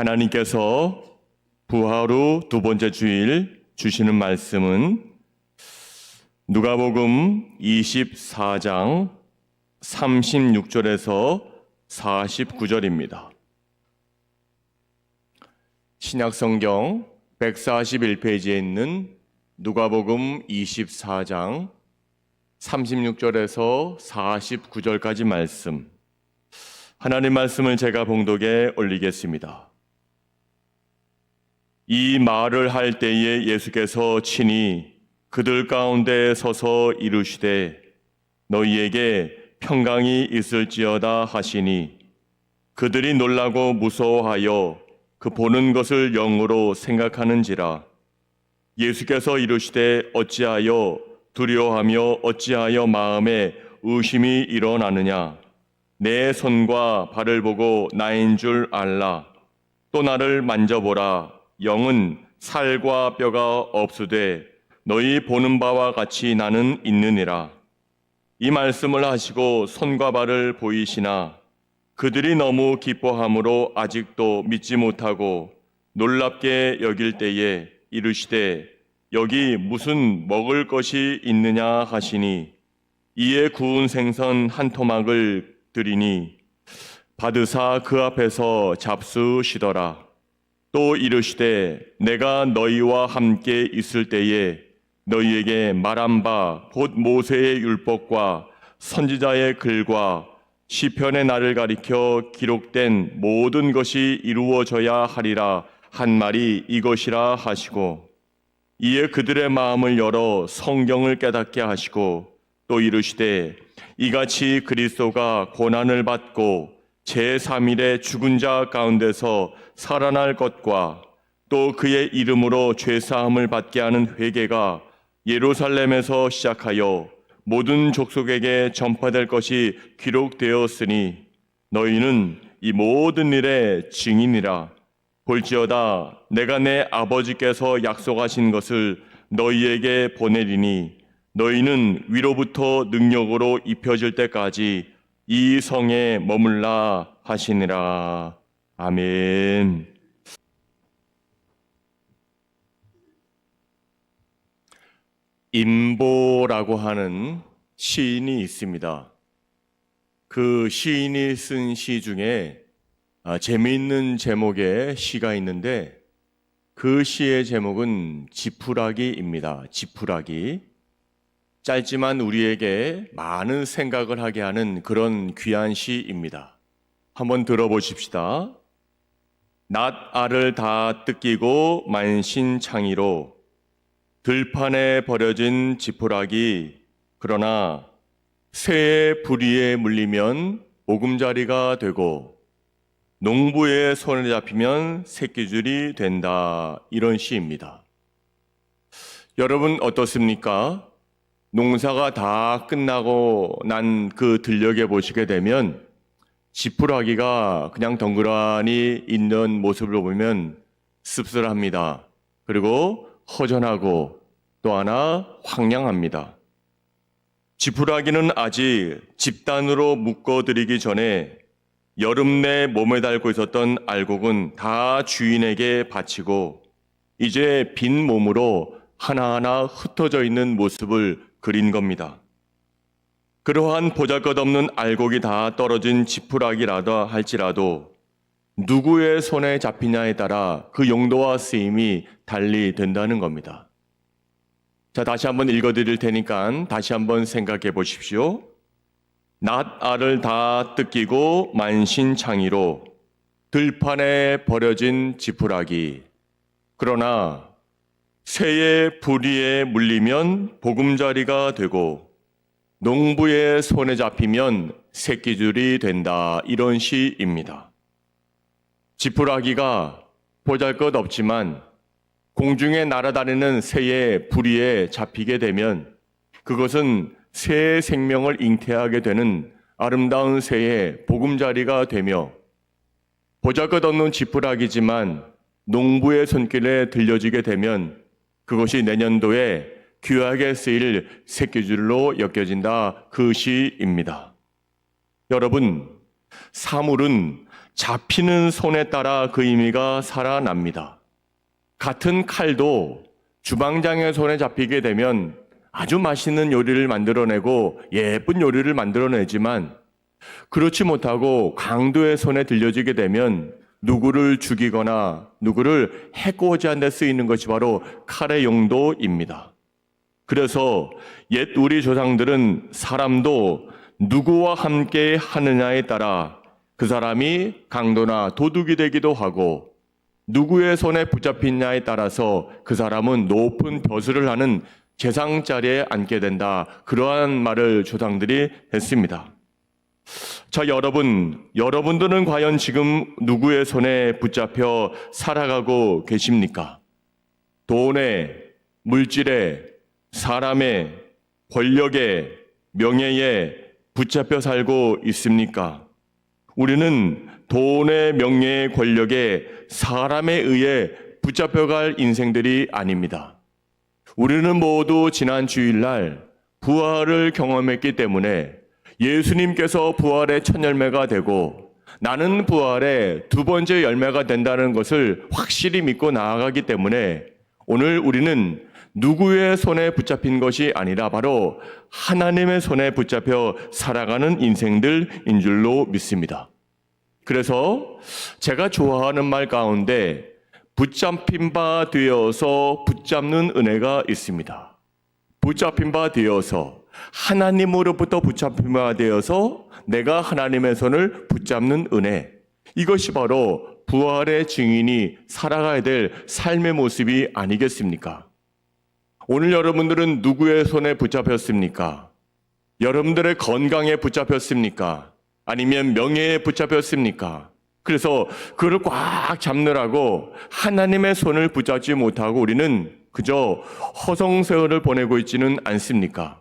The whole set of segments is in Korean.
하나님께서 부활 후 두 번째 주일 주시는 말씀은 누가복음 24장 36절에서 49절입니다. 신약성경 141페이지에 있는 누가복음 24장 36절에서 49절까지 말씀, 하나님 말씀을 제가 봉독에 올리겠습니다. 이 말을 할 때에 예수께서 친히 그들 가운데 서서 이르시되 너희에게 평강이 있을지어다 하시니 그들이 놀라고 무서워하여 그 보는 것을 영으로 생각하는지라. 예수께서 이르시되 어찌하여 두려워하며 어찌하여 마음에 의심이 일어나느냐. 내 손과 발을 보고 나인 줄 알라. 또 나를 만져보라. 영은 살과 뼈가 없으되 너희 보는 바와 같이 나는 있느니라. 이 말씀을 하시고 손과 발을 보이시나 그들이 너무 기뻐함으로 아직도 믿지 못하고 놀랍게 여길 때에 이르시되 여기 무슨 먹을 것이 있느냐 하시니 이에 구운 생선 한 토막을 드리니 받으사 그 앞에서 잡수시더라. 또 이르시되 내가 너희와 함께 있을 때에 너희에게 말한 바 곧 모세의 율법과 선지자의 글과 시편의 날을 가리켜 기록된 모든 것이 이루어져야 하리라 한 말이 이것이라 하시고 이에 그들의 마음을 열어 성경을 깨닫게 하시고 또 이르시되 이같이 그리스도가 고난을 받고 제3일에 죽은 자 가운데서 살아날 것과 또 그의 이름으로 죄사함을 받게 하는 회개가 예루살렘에서 시작하여 모든 족속에게 전파될 것이 기록되었으니 너희는 이 모든 일의 증인이라. 볼지어다 내가 내 아버지께서 약속하신 것을 너희에게 보내리니 너희는 위로부터 능력으로 입혀질 때까지 이 성에 머물라 하시니라. 아멘. 임보라고 하는 시인이 있습니다. 그 시인이 쓴 시 중에 재미있는 제목의 시가 있는데 그 시의 제목은 지푸라기입니다. 지푸라기. 짧지만 우리에게 많은 생각을 하게 하는 그런 귀한 시입니다. 한번 들어보십시다. 낫 알을 다 뜯기고 만신창이로 들판에 버려진 지푸라기, 그러나 새의 부리에 물리면 보금자리가 되고 농부의 손에 잡히면 새끼줄이 된다. 이런 시입니다. 여러분 어떻습니까? 농사가 다 끝나고 난 그 들녘에 보시게 되면 지푸라기가 그냥 덩그러니 있는 모습을 보면 씁쓸합니다. 그리고 허전하고 또 하나 황량합니다. 지푸라기는 아직 집단으로 묶어드리기 전에 여름 내 몸에 달고 있었던 알곡은 다 주인에게 바치고 이제 빈 몸으로 하나하나 흩어져 있는 모습을 그린 겁니다. 그러한 보잘것없는 알곡이 다 떨어진 지푸라기라도 할지라도 누구의 손에 잡히냐에 따라 그 용도와 쓰임이 달리 된다는 겁니다. 자, 다시 한번 읽어드릴 테니까 다시 한번 생각해 보십시오. 낫 알을 다 뜯기고 만신창이로 들판에 버려진 지푸라기, 그러나 새의 부리에 물리면 보금자리가 되고 농부의 손에 잡히면 새끼줄이 된다. 이런 시입니다. 지푸라기가 보잘것없지만 공중에 날아다니는 새의 부리에 잡히게 되면 그것은 새의 생명을 잉태하게 되는 아름다운 새의 보금자리가 되며 보잘것없는 지푸라기지만 농부의 손길에 들려지게 되면 그것이 내년도에 귀하게 쓰일 새끼줄로 엮여진다. 그 시입니다. 여러분, 사물은 잡히는 손에 따라 그 의미가 살아납니다. 같은 칼도 주방장의 손에 잡히게 되면 아주 맛있는 요리를 만들어내고 예쁜 요리를 만들어내지만, 그렇지 못하고 강도의 손에 들려지게 되면 누구를 죽이거나 누구를 해코지 하는 데 쓰이는 것이 바로 칼의 용도입니다. 그래서 옛 우리 조상들은 사람도 누구와 함께 하느냐에 따라 그 사람이 강도나 도둑이 되기도 하고, 누구의 손에 붙잡히냐에 따라서 그 사람은 높은 벼슬을 하는 재상 자리에 앉게 된다, 그러한 말을 조상들이 했습니다. 자, 여러분들은 과연 지금 누구의 손에 붙잡혀 살아가고 계십니까? 돈에, 물질에, 사람의, 권력에, 명예에 붙잡혀 살고 있습니까? 우리는 돈의, 명예의, 권력에, 사람에 의해 붙잡혀갈 인생들이 아닙니다. 우리는 모두 지난 주일날 부활을 경험했기 때문에 예수님께서 부활의 첫 열매가 되고 나는 부활의 두 번째 열매가 된다는 것을 확실히 믿고 나아가기 때문에 오늘 우리는 누구의 손에 붙잡힌 것이 아니라 바로 하나님의 손에 붙잡혀 살아가는 인생들인 줄로 믿습니다. 그래서 제가 좋아하는 말 가운데 붙잡힌 바 되어서 붙잡는 은혜가 있습니다. 붙잡힌 바 되어서, 하나님으로부터 붙잡힌 바 되어서 내가 하나님의 손을 붙잡는 은혜, 이것이 바로 부활의 증인이 살아가야 될 삶의 모습이 아니겠습니까? 오늘 여러분들은 누구의 손에 붙잡혔습니까? 여러분들의 건강에 붙잡혔습니까? 아니면 명예에 붙잡혔습니까? 그래서 그를 꽉 잡느라고 하나님의 손을 붙잡지 못하고 우리는 그저 허송세월을 보내고 있지는 않습니까?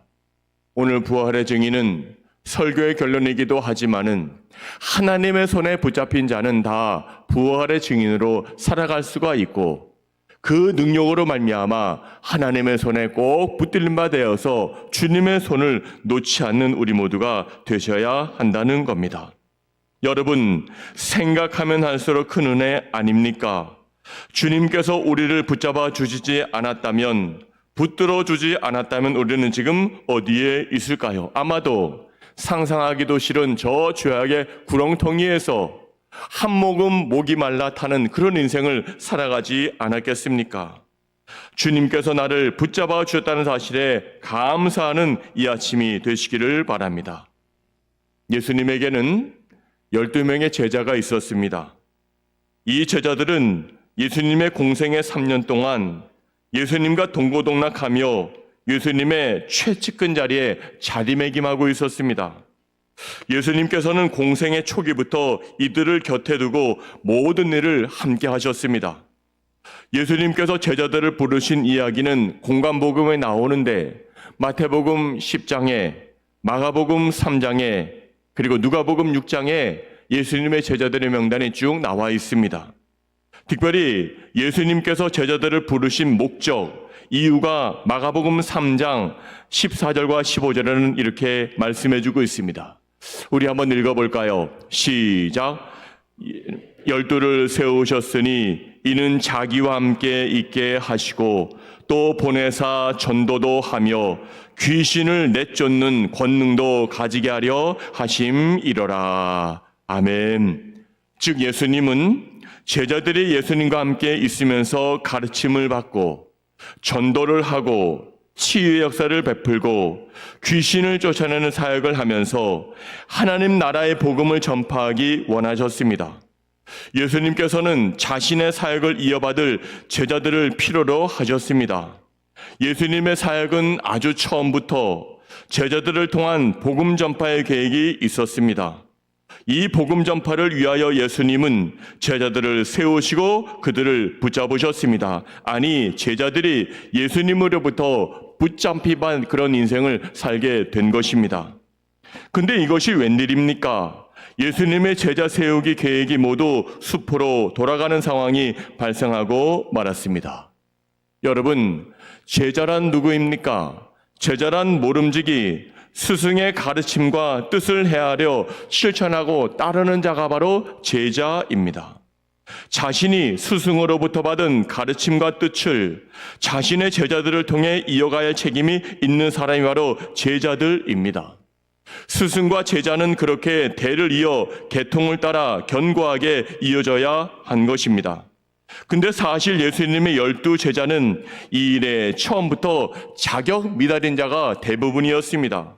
오늘 부활의 증인은 설교의 결론이기도 하지만은 하나님의 손에 붙잡힌 자는 다 부활의 증인으로 살아갈 수가 있고, 그 능력으로 말미암아 하나님의 손에 꼭 붙들린 바 되어서 주님의 손을 놓지 않는 우리 모두가 되셔야 한다는 겁니다. 여러분, 생각하면 할수록 큰 은혜 아닙니까? 주님께서 우리를 붙잡아 주시지 않았다면, 붙들어 주지 않았다면 우리는 지금 어디에 있을까요? 아마도 상상하기도 싫은 저 죄악의 구렁텅이에서 한 모금 목이 말라 타는 그런 인생을 살아가지 않았겠습니까? 주님께서 나를 붙잡아 주셨다는 사실에 감사하는 이 아침이 되시기를 바랍니다. 예수님에게는 12명의 제자가 있었습니다. 이 제자들은 예수님의 공생의 3년 동안 예수님과 동고동락하며 예수님의 최측근 자리에 자리매김하고 있었습니다. 예수님께서는 공생의 초기부터 이들을 곁에 두고 모든 일을 함께 하셨습니다. 예수님께서 제자들을 부르신 이야기는 공관복음에 나오는데 마태복음 10장에, 마가복음 3장에, 그리고 누가복음 6장에 예수님의 제자들의 명단이 쭉 나와 있습니다. 특별히 예수님께서 제자들을 부르신 목적, 이유가 마가복음 3장 14절과 15절에는 이렇게 말씀해주고 있습니다. 우리 한번 읽어볼까요? 시작. 12를 세우셨으니 이는 자기와 함께 있게 하시고 또 보내사 전도도 하며 귀신을 내쫓는 권능도 가지게 하려 하심이로라. 아멘. 즉 예수님은 제자들이 예수님과 함께 있으면서 가르침을 받고 전도를 하고 치유의 역사를 베풀고 귀신을 쫓아내는 사역을 하면서 하나님 나라의 복음을 전파하기 원하셨습니다. 예수님께서는 자신의 사역을 이어받을 제자들을 필요로 하셨습니다. 예수님의 사역은 아주 처음부터 제자들을 통한 복음 전파의 계획이 있었습니다. 이 복음 전파를 위하여 예수님은 제자들을 세우시고 그들을 붙잡으셨습니다. 아니, 제자들이 예수님으로부터 붙잡힌 그런 인생을 살게 된 것입니다. 근데 이것이 웬일입니까? 예수님의 제자 세우기 계획이 모두 수포로 돌아가는 상황이 발생하고 말았습니다. 여러분, 제자란 누구입니까? 제자란 모름지기, 스승의 가르침과 뜻을 헤아려 실천하고 따르는 자가 바로 제자입니다. 자신이 스승으로부터 받은 가르침과 뜻을 자신의 제자들을 통해 이어가야 할 책임이 있는 사람이 바로 제자들입니다. 스승과 제자는 그렇게 대를 이어 계통을 따라 견고하게 이어져야 한 것입니다. 근데 사실 예수님의 12제자는 이 일에 처음부터 자격 미달인 자가 대부분이었습니다.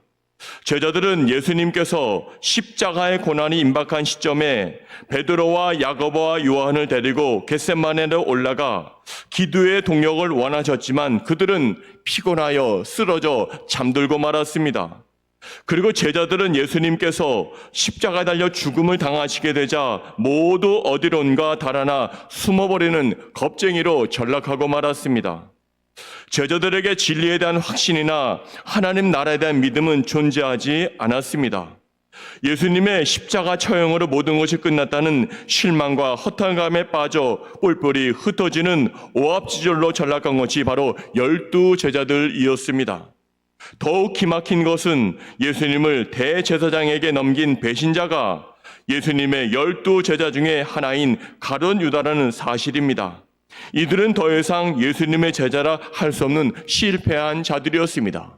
제자들은 예수님께서 십자가의 고난이 임박한 시점에 베드로와 야고보와 요한을 데리고 겟세마네로 올라가 기도의 동력을 원하셨지만 그들은 피곤하여 쓰러져 잠들고 말았습니다. 그리고 제자들은 예수님께서 십자가에 달려 죽음을 당하시게 되자 모두 어디론가 달아나 숨어버리는 겁쟁이로 전락하고 말았습니다. 제자들에게 진리에 대한 확신이나 하나님 나라에 대한 믿음은 존재하지 않았습니다. 예수님의 십자가 처형으로 모든 것이 끝났다는 실망과 허탈감에 빠져 뿔뿔이 흩어지는 오합지졸로 전락한 것이 바로 12제자들이었습니다. 더욱 기막힌 것은 예수님을 대제사장에게 넘긴 배신자가 예수님의 12제자 중에 하나인 가룟 유다라는 사실입니다. 이들은 더 이상 예수님의 제자라 할 수 없는 실패한 자들이었습니다.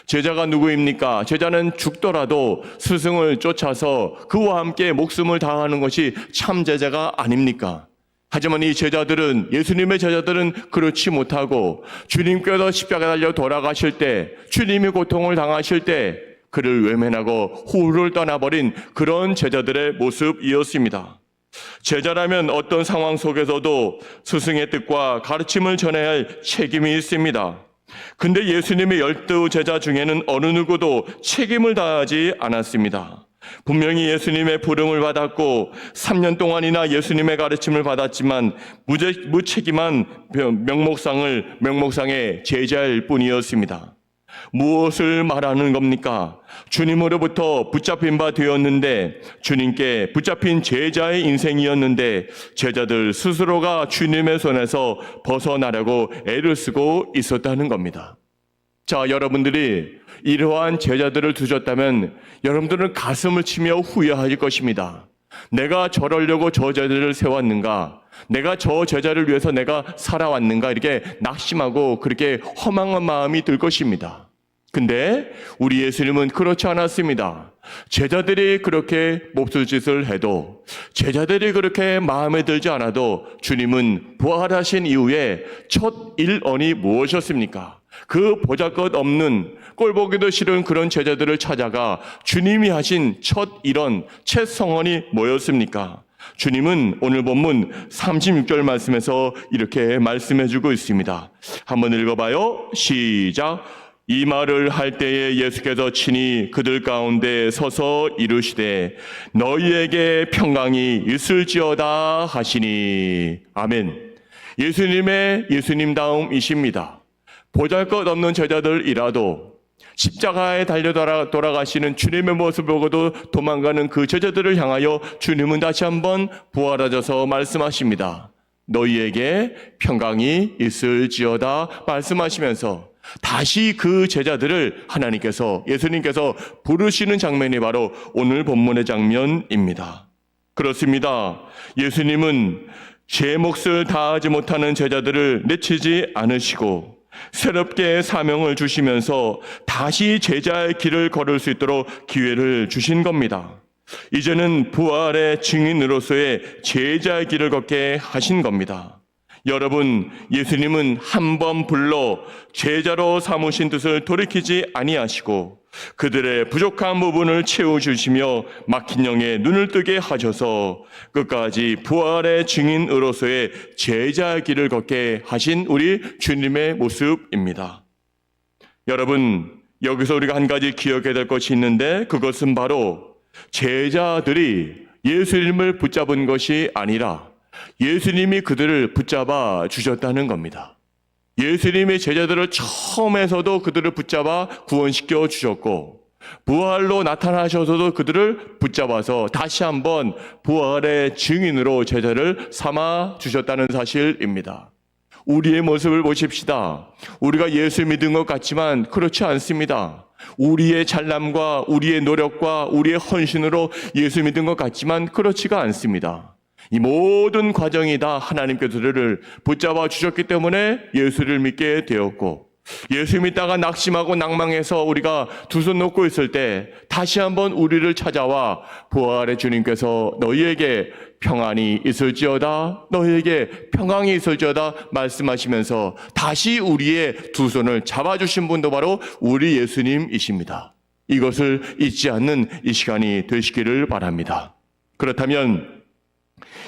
제자가 누구입니까? 제자는 죽더라도 스승을 쫓아서 그와 함께 목숨을 다하는 것이 참 제자가 아닙니까? 하지만 이 제자들은, 예수님의 제자들은 그렇지 못하고 주님께서 십자가에 달려 돌아가실 때, 주님이 고통을 당하실 때 그를 외면하고 후를 떠나버린 그런 제자들의 모습이었습니다. 제자라면 어떤 상황 속에서도 스승의 뜻과 가르침을 전해야 할 책임이 있습니다. 근데 예수님의 12제자 중에는 어느 누구도 책임을 다하지 않았습니다. 분명히 예수님의 부름을 받았고 3년 동안이나 예수님의 가르침을 받았지만 무책임한 명목상의 제자일 뿐이었습니다. 무엇을 말하는 겁니까? 주님으로부터 붙잡힌 바 되었는데, 주님께 붙잡힌 제자의 인생이었는데 제자들 스스로가 주님의 손에서 벗어나려고 애를 쓰고 있었다는 겁니다. 자, 여러분들이 이러한 제자들을 두셨다면 여러분들은 가슴을 치며 후회할 것입니다. 내가 저러려고 저 제자를 세웠는가? 내가 저 제자를 위해서 내가 살아왔는가? 이렇게 낙심하고 그렇게 허망한 마음이 들 것입니다. 근데 우리 예수님은 그렇지 않았습니다. 제자들이 그렇게 몹쓸짓을 해도, 제자들이 그렇게 마음에 들지 않아도 주님은 부활하신 이후에 첫 일언이 무엇이었습니까? 그 보잘것없는 꼴보기도 싫은 그런 제자들을 찾아가 주님이 하신 첫 일언, 첫 성언이 뭐였습니까? 주님은 오늘 본문 36절 말씀에서 이렇게 말씀해주고 있습니다. 한번 읽어봐요. 시작. 이 말을 할 때에 예수께서 친히 그들 가운데 서서 이르시되 너희에게 평강이 있을지어다 하시니. 아멘. 예수님다움이십니다. 보잘것없는 제자들이라도 십자가에 달려 돌아가시는 주님의 모습을 보고도 도망가는 그 제자들을 향하여 주님은 다시 한번 부활하셔서 말씀하십니다. 너희에게 평강이 있을지어다 말씀하시면서 다시 그 제자들을 예수님께서 부르시는 장면이 바로 오늘 본문의 장면입니다. 그렇습니다. 예수님은 제 몫을 다하지 못하는 제자들을 내치지 않으시고 새롭게 사명을 주시면서 다시 제자의 길을 걸을 수 있도록 기회를 주신 겁니다. 이제는 부활의 증인으로서의 제자의 길을 걷게 하신 겁니다. 여러분, 예수님은 한 번 불러 제자로 삼으신 뜻을 돌이키지 아니하시고 그들의 부족한 부분을 채워주시며 막힌 영의 눈을 뜨게 하셔서 끝까지 부활의 증인으로서의 제자의 길을 걷게 하신 우리 주님의 모습입니다. 여러분, 여기서 우리가 한 가지 기억해야 될 것이 있는데 그것은 바로 제자들이 예수님을 붙잡은 것이 아니라 예수님이 그들을 붙잡아 주셨다는 겁니다. 예수님의 제자들을 처음에서도 그들을 붙잡아 구원시켜 주셨고 부활로 나타나셔서도 그들을 붙잡아서 다시 한번 부활의 증인으로 제자를 삼아 주셨다는 사실입니다. 우리의 모습을 보십시다. 우리가 예수 믿은 것 같지만 그렇지 않습니다. 우리의 잘남과 우리의 노력과 우리의 헌신으로 예수 믿은 것 같지만 그렇지가 않습니다. 이 모든 과정이 다 하나님께서 우리를 붙잡아 주셨기 때문에 예수를 믿게 되었고, 예수 믿다가 낙심하고 낭망해서 우리가 두 손 놓고 있을 때 다시 한번 우리를 찾아와 부활의 주님께서 너희에게 평안이 있을지어다, 너희에게 평강이 있을지어다 말씀하시면서 다시 우리의 두 손을 잡아주신 분도 바로 우리 예수님이십니다. 이것을 잊지 않는 이 시간이 되시기를 바랍니다. 그렇다면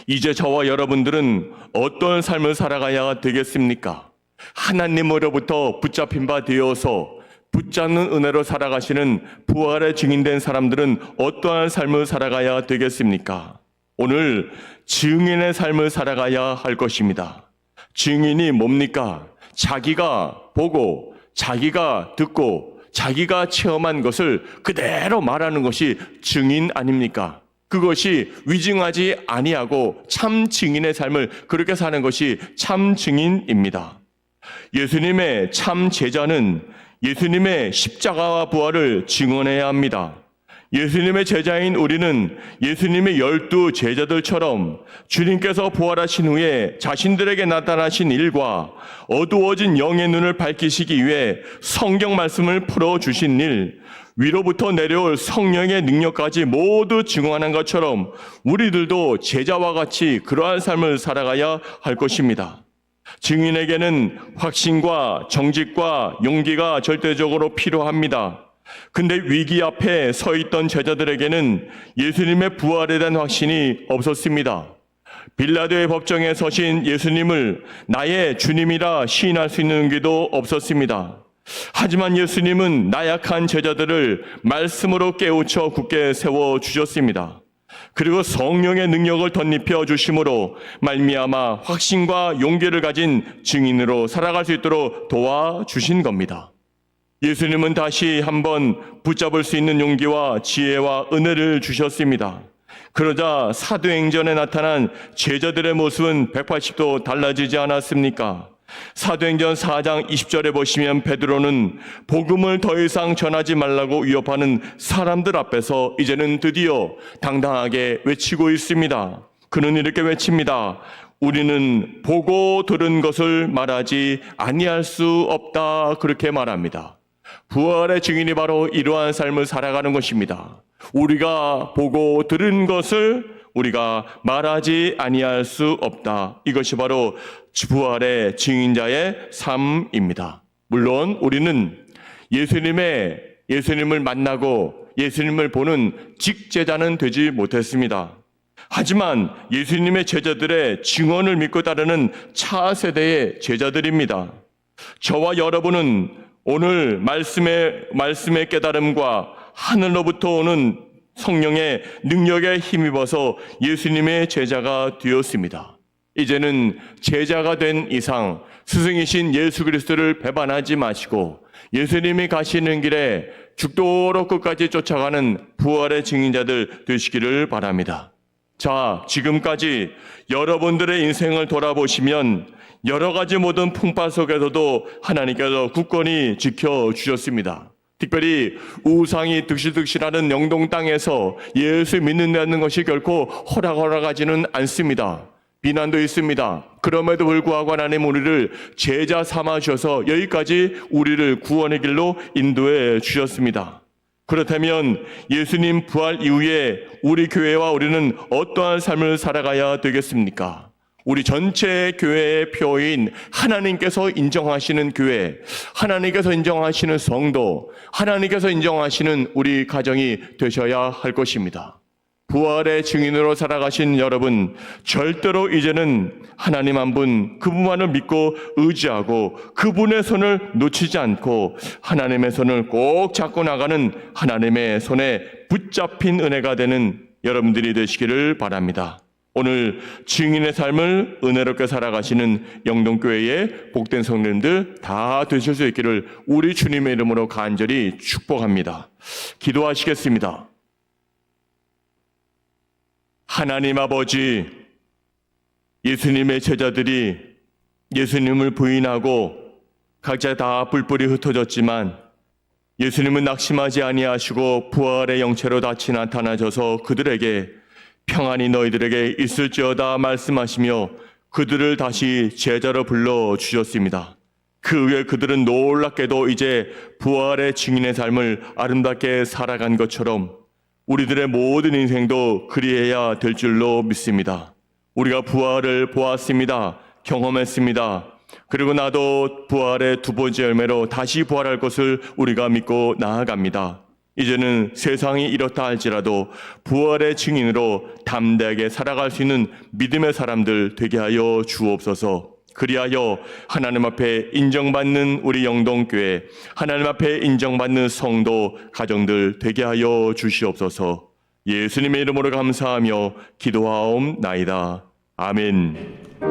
이제 저와 여러분들은 어떤 삶을 살아가야 되겠습니까? 하나님으로부터 붙잡힌 바 되어서 붙잡는 은혜로 살아가시는 부활의 증인된 사람들은 어떠한 삶을 살아가야 되겠습니까? 오늘 증인의 삶을 살아가야 할 것입니다. 증인이 뭡니까? 자기가 보고 자기가 듣고 자기가 체험한 것을 그대로 말하는 것이 증인 아닙니까? 그것이 위증하지 아니하고 참 증인의 삶을 그렇게 사는 것이 참 증인입니다. 예수님의 참 제자는 예수님의 십자가와 부활을 증언해야 합니다. 예수님의 제자인 우리는 예수님의 12 제자들처럼 주님께서 부활하신 후에 자신들에게 나타나신 일과 어두워진 영의 눈을 밝히시기 위해 성경 말씀을 풀어주신 일, 위로부터 내려올 성령의 능력까지 모두 증언한 것처럼 우리들도 제자와 같이 그러한 삶을 살아가야 할 것입니다. 증인에게는 확신과 정직과 용기가 절대적으로 필요합니다. 근데 위기 앞에 서 있던 제자들에게는 예수님의 부활에 대한 확신이 없었습니다. 빌라도의 법정에 서신 예수님을 나의 주님이라 시인할 수 있는 용기도 없었습니다. 하지만 예수님은 나약한 제자들을 말씀으로 깨우쳐 굳게 세워주셨습니다. 그리고 성령의 능력을 덧입혀 주심으로 말미암아 확신과 용기를 가진 증인으로 살아갈 수 있도록 도와주신 겁니다. 예수님은 다시 한번 붙잡을 수 있는 용기와 지혜와 은혜를 주셨습니다. 그러자 사도행전에 나타난 제자들의 모습은 180도 달라지지 않았습니까? 사도행전 4장 20절에 보시면 베드로는 복음을 더 이상 전하지 말라고 위협하는 사람들 앞에서 이제는 드디어 당당하게 외치고 있습니다. 그는 이렇게 외칩니다. 우리는 보고 들은 것을 말하지 아니할 수 없다. 그렇게 말합니다. 부활의 증인이 바로 이러한 삶을 살아가는 것입니다. 우리가 보고 들은 것을 우리가 말하지 아니할 수 없다. 이것이 바로 부활의 증인자의 삶입니다. 물론 우리는 예수님을 만나고 예수님을 보는 직제자는 되지 못했습니다. 하지만 예수님의 제자들의 증언을 믿고 따르는 차세대의 제자들입니다. 저와 여러분은 오늘 말씀의 깨달음과 하늘로부터 오는 성령의 능력에 힘입어서 예수님의 제자가 되었습니다. 이제는 제자가 된 이상 스승이신 예수 그리스도를 배반하지 마시고 예수님이 가시는 길에 죽도록 끝까지 쫓아가는 부활의 증인자들 되시기를 바랍니다. 자, 지금까지 여러분들의 인생을 돌아보시면 여러 가지 모든 풍파 속에서도 하나님께서 굳건히 지켜주셨습니다. 특별히 우상이 득실득실하는 영동 땅에서 예수 믿는다는 것이 결코 허락하지는 않습니다. 비난도 있습니다. 그럼에도 불구하고 하나님 우리를 제자 삼아 주셔서 여기까지 우리를 구원의 길로 인도해 주셨습니다. 그렇다면 예수님 부활 이후에 우리 교회와 우리는 어떠한 삶을 살아가야 되겠습니까? 우리 전체 교회의 표인 하나님께서 인정하시는 교회, 하나님께서 인정하시는 성도, 하나님께서 인정하시는 우리 가정이 되셔야 할 것입니다. 부활의 증인으로 살아가신 여러분, 절대로 이제는 하나님 한 분, 그분만을 믿고 의지하고 그분의 손을 놓치지 않고 하나님의 손을 꼭 잡고 나가는 하나님의 손에 붙잡힌 은혜가 되는 여러분들이 되시기를 바랍니다. 오늘 증인의 삶을 은혜롭게 살아가시는 영동교회의 복된 성도님들 다 되실 수 있기를 우리 주님의 이름으로 간절히 축복합니다. 기도하시겠습니다. 하나님 아버지, 예수님의 제자들이 예수님을 부인하고 각자 다 뿔뿔이 흩어졌지만 예수님은 낙심하지 아니하시고 부활의 영체로 다시 나타나셔서 그들에게 평안이 너희들에게 있을지어다 말씀하시며 그들을 다시 제자로 불러주셨습니다. 그 후에 그들은 놀랍게도 이제 부활의 증인의 삶을 아름답게 살아간 것처럼 우리들의 모든 인생도 그리해야 될 줄로 믿습니다. 우리가 부활을 보았습니다. 경험했습니다. 그리고 나도 부활의 두 번째 열매로 다시 부활할 것을 우리가 믿고 나아갑니다. 이제는 세상이 이렇다 할지라도 부활의 증인으로 담대하게 살아갈 수 있는 믿음의 사람들 되게 하여 주옵소서. 그리하여 하나님 앞에 인정받는 우리 영동교회, 하나님 앞에 인정받는 성도, 가정들 되게 하여 주시옵소서. 예수님의 이름으로 감사하며 기도하옵나이다. 아멘.